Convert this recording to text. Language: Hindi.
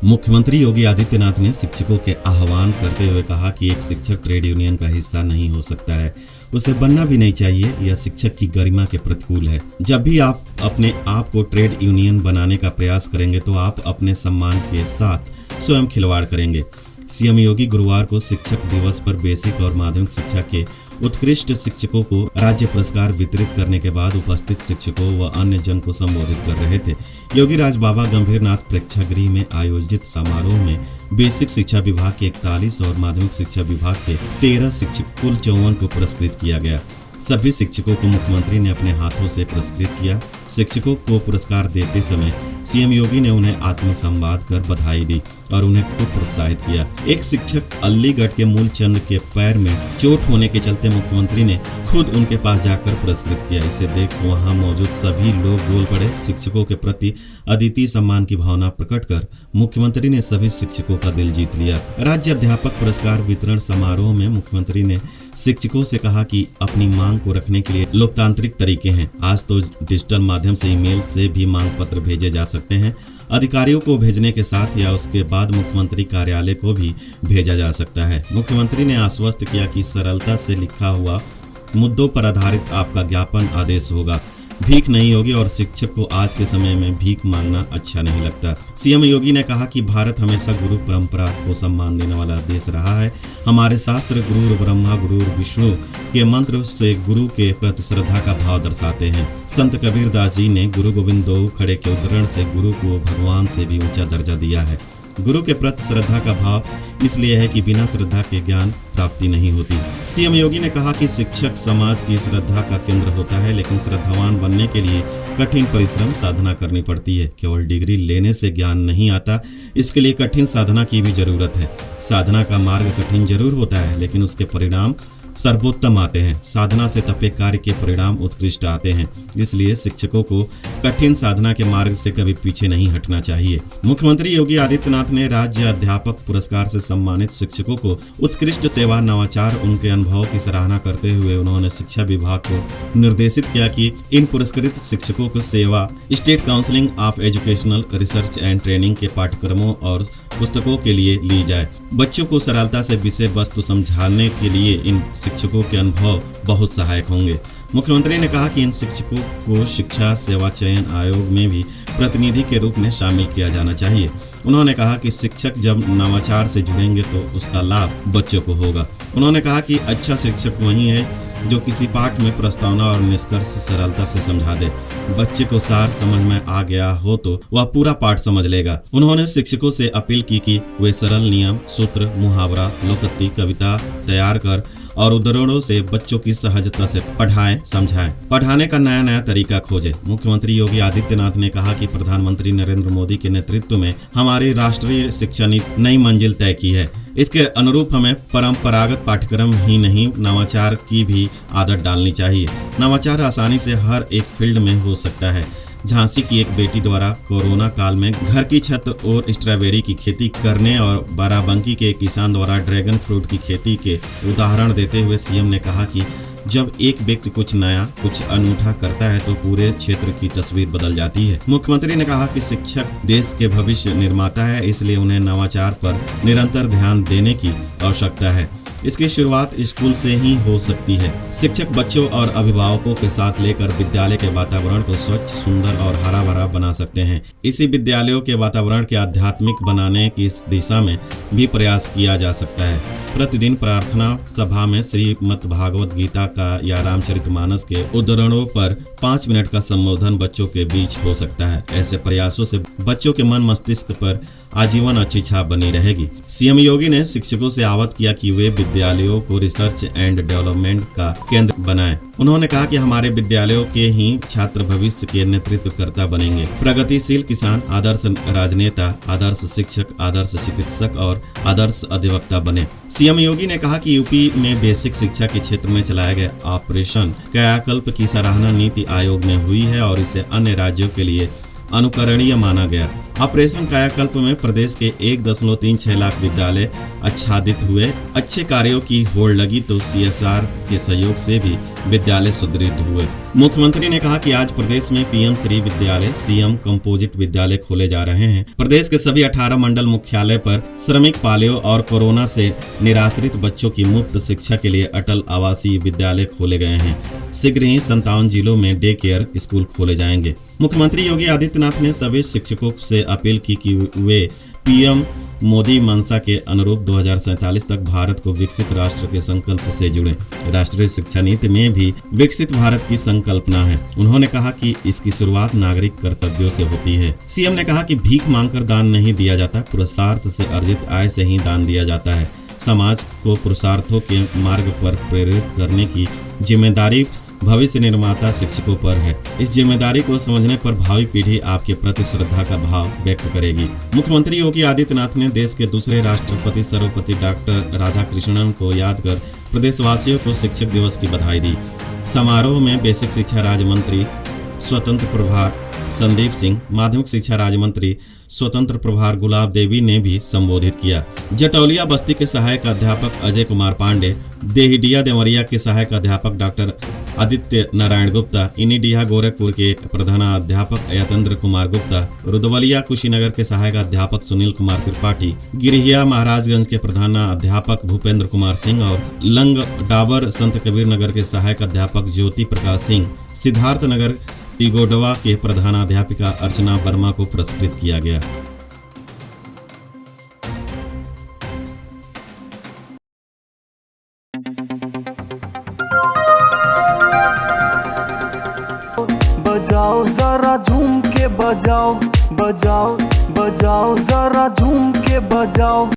मुख्यमंत्री योगी आदित्यनाथ ने शिक्षकों के आह्वान करते हुए कहा कि एक शिक्षक ट्रेड यूनियन का हिस्सा नहीं हो सकता है, उसे बनना भी नहीं चाहिए। यह शिक्षक की गरिमा के प्रतिकूल है। जब भी आप अपने आप को ट्रेड यूनियन बनाने का प्रयास करेंगे तो आप अपने सम्मान के साथ स्वयं खिलवाड़ करेंगे। सीएम योगी गुरुवार को शिक्षक दिवस पर बेसिक और माध्यमिक शिक्षा के उत्कृष्ट शिक्षकों को राज्य पुरस्कार वितरित करने के बाद उपस्थित शिक्षकों व अन्य जन को संबोधित कर रहे थे। योगी राज बाबा गंभीरनाथ प्रेक्षागृह में आयोजित समारोह में बेसिक शिक्षा विभाग के 41 और माध्यमिक शिक्षा विभाग के 13 शिक्षक कुल 54 को पुरस्कृत किया गया। सभी शिक्षकों को मुख्यमंत्री ने अपने हाथों से पुरस्कृत किया। शिक्षकों को पुरस्कार देते समय सीएम योगी ने उन्हें आत्मसंवाद कर बधाई दी और उन्हें खूब प्रोत्साहित किया। एक शिक्षक अलीगढ़ के मूलचंद के पैर में चोट होने के चलते मुख्यमंत्री ने खुद उनके पास जाकर पुरस्कृत किया। इसे देख वहां मौजूद सभी लोग बोल पड़े। शिक्षकों के प्रति अद्वितीय सम्मान की भावना प्रकट कर मुख्यमंत्री ने सभी शिक्षकों का दिल जीत लिया। राज्य अध्यापक पुरस्कार वितरण समारोह में मुख्यमंत्री ने शिक्षकों से कहा कि अपनी मांग को रखने के लिए लोकतांत्रिक तरीके हैं। आज तो डिजिटल माध्यम से ईमेल से भी मांग पत्र भेजे जा सकते हैं। अधिकारियों को भेजने के साथ या उसके बाद मुख्यमंत्री कार्यालय को भी भेजा जा सकता है। मुख्यमंत्री ने आश्वस्त किया कि सरलता से लिखा हुआ मुद्दों पर आधारित आपका ज्ञापन आदेश होगा, भीख नहीं होगी और शिक्षक को आज के समय में भीख मांगना अच्छा नहीं लगता। सीएम योगी ने कहा कि भारत हमेशा गुरु परंपरा को सम्मान देने वाला देश रहा है। हमारे शास्त्र गुरु ब्रह्मा गुरु विष्णु के मंत्र से गुरु के प्रति श्रद्धा का भाव दर्शाते हैं। संत कबीर दास जी ने गुरु गोविंद दो खड़े के उद्धरण से गुरु को भगवान से भी ऊंचा दर्जा दिया है। गुरु के प्रति श्रद्धा का भाव इसलिए है कि बिना श्रद्धा के ज्ञान प्राप्ति नहीं होती। सीएम योगी ने कहा कि शिक्षक समाज की श्रद्धा का केंद्र होता है, लेकिन श्रद्धावान बनने के लिए कठिन परिश्रम साधना करनी पड़ती है। केवल डिग्री लेने से ज्ञान नहीं आता, इसके लिए कठिन साधना की भी जरूरत है। साधना का मार्ग कठिन जरूर होता है, लेकिन उसके परिणाम सर्वोत्तम आते हैं। साधना से तपे कार्य के परिणाम उत्कृष्ट आते हैं। इसलिए शिक्षकों को कठिन साधना के मार्ग से कभी पीछे नहीं हटना चाहिए। मुख्यमंत्री योगी आदित्यनाथ ने राज्य अध्यापक पुरस्कार से सम्मानित शिक्षकों को उत्कृष्ट सेवा, नवाचार, उनके अनुभव की सराहना करते हुए उन्होंने शिक्षा विभाग को निर्देशित किया कि इन पुरस्कृत शिक्षकों को सेवा, state counselling of educational research and training के पाठ्यक्रमों और पुस्तकों के लिए ली जाए। बच्चों को सरलता से विषय वस्तु समझाने के लिए इन शिक्षकों के अनुभव बहुत सहायक होंगे। मुख्यमंत्री ने कहा कि इन शिक्षकों को शिक्षा सेवा चयन आयोग में भी प्रतिनिधि के रूप में शामिल किया जाना चाहिए। उन्होंने कहा कि शिक्षक जब नवाचार से जुड़ेंगे तो उसका लाभ बच्चों को होगा। उन्होंने कहा कि अच्छा शिक्षक वही है जो किसी पाठ में प्रस्तावना और निष्कर्ष सरलता से समझा दे। बच्चे को सार समझ में आ गया हो तो वह पूरा पाठ समझ लेगा। उन्होंने शिक्षकों से अपील की कि वे सरल नियम, सूत्र, मुहावरा, लोकोक्ति, कविता तैयार कर और उदाहरणों से बच्चों की सहजता से पढ़ाएं, समझाएं। पढ़ाने का नया नया तरीका खोजें। मुख्यमंत्री योगी आदित्यनाथ ने कहा कि प्रधानमंत्री नरेंद्र मोदी के नेतृत्व में हमारी राष्ट्रीय शिक्षा नीति नई मंजिल तय की है। इसके अनुरूप हमें परंपरागत पाठ्यक्रम ही नहीं, नवाचार की भी आदत डालनी चाहिए। नवाचार आसानी से हर एक फील्ड में हो सकता है। झांसी की एक बेटी द्वारा कोरोना काल में घर की छत और स्ट्रॉबेरी की खेती करने और बाराबंकी के किसान द्वारा ड्रैगन फ्रूट की खेती के उदाहरण देते हुए सीएम ने कहा कि जब एक व्यक्ति कुछ नया, कुछ अनूठा करता है तो पूरे क्षेत्र की तस्वीर बदल जाती है। मुख्यमंत्री ने कहा कि शिक्षक देश के भविष्य निर्माता है, इसलिए उन्हें नवाचार पर निरंतर ध्यान देने की आवश्यकता है। इसकी शुरुआत स्कूल से ही हो सकती है। शिक्षक बच्चों और अभिभावकों के साथ लेकर विद्यालय के वातावरण को स्वच्छ, सुंदर और हरा भरा बना सकते हैं। इसी विद्यालयों के वातावरण के आध्यात्मिक बनाने की इस दिशा में भी प्रयास किया जा सकता है। प्रतिदिन प्रार्थना सभा में श्रीमद् भागवत गीता का या रामचरितमानस के उद्धरणों पर 5 मिनट का संबोधन बच्चों के बीच हो सकता है। ऐसे प्रयासों से बच्चों के मन मस्तिष्क पर आजीवन अच्छी छाप बनी रहेगी। सीएम योगी ने शिक्षकों से आह्वान किया कि वे विद्यालयों को रिसर्च एंड डेवलपमेंट का केंद्र बनाएं। उन्होंने कहा कि हमारे विद्यालयों के ही छात्र भविष्य के नेतृत्वकर्ता बनेंगे। प्रगतिशील किसान, आदर्श राजनेता, आदर्श शिक्षक, आदर्श चिकित्सक और आदर्श अधिवक्ता बने। सीएम योगी ने कहा कि यूपी में बेसिक शिक्षा के क्षेत्र में चलाया गया ऑपरेशन कायाकल्प की सराहना नीति आयोग में हुई है और इसे अन्य राज्यों के लिए अनुकरणीय माना गया। ऑपरेशन कायाकल्प में प्रदेश के 1.36 लाख विद्यालय आच्छादित हुए। अच्छे कार्यों की होड़ लगी तो CSR के सहयोग से भी विद्यालय सुदृढ़ हुए। मुख्यमंत्री ने कहा कि आज प्रदेश में पीएम श्री विद्यालय, सीएम कंपोजिट विद्यालय खोले जा रहे हैं। प्रदेश के सभी 18 मंडल मुख्यालय पर श्रमिक पालियो और कोरोना से निराश्रित बच्चों की मुफ्त शिक्षा के लिए अटल आवासीय विद्यालय खोले गए हैं। शीघ्र ही 57 जिलों में डे केयर स्कूल खोले जाएंगे। मुख्यमंत्री योगी आदित्यनाथ ने सभी शिक्षकों से अपील की कि वे पीएम मोदी मंशा के अनुरूप 2047 तक भारत को विकसित राष्ट्र के संकल्प से जुड़े। राष्ट्रीय शिक्षा नीति में भी विकसित भारत की संकल्पना है। उन्होंने कहा कि इसकी शुरुआत नागरिक कर्तव्यों से होती है। सीएम ने कहा कि भीख मांगकर दान नहीं दिया जाता, पुरुषार्थ से अर्जित आय से ही दान दिया जाता है। समाज को पुरुषार्थों के मार्ग पर प्रेरित करने की जिम्मेदारी भविष्य निर्माता शिक्षकों पर है। इस जिम्मेदारी को समझने पर भावी पीढ़ी आपके प्रति श्रद्धा का भाव व्यक्त करेगी। मुख्यमंत्री योगी आदित्यनाथ ने देश के दूसरे राष्ट्रपति सर्वपल्ली डॉक्टर राधाकृष्णन को याद कर प्रदेशवासियों को शिक्षक दिवस की बधाई दी। समारोह में बेसिक शिक्षा राज्य मंत्री स्वतंत्र प्रभार संदीप सिंह, माध्यमिक शिक्षा राज्य मंत्री स्वतंत्र प्रभार गुलाब देवी ने भी संबोधित किया। जटौलिया बस्ती के सहायक अध्यापक अजय कुमार पांडे, देहिडिया देवरिया के सहायक अध्यापक डॉक्टर आदित्य नारायण गुप्ता, इनीडीहा गोरखपुर के प्रधानाध्यापक यतेंद्र कुमार गुप्ता, रुदवलिया कुशीनगर के सहायक अध्यापक सुनील कुमार त्रिपाठी, गिरिया महाराजगंज के प्रधानाध्यापक भूपेंद्र कुमार सिंह और लंग डाबर संत कबीर नगर के सहायक अध्यापक ज्योति प्रकाश सिंह, सिद्धार्थ नगर टिगोडवा के प्रधानाध्यापिका अर्चना वर्मा को पुरस्कृत किया गया। बजाओ जरा झूम के बजाओ, बजाओ बजाओ जरा झूम के बजाओ।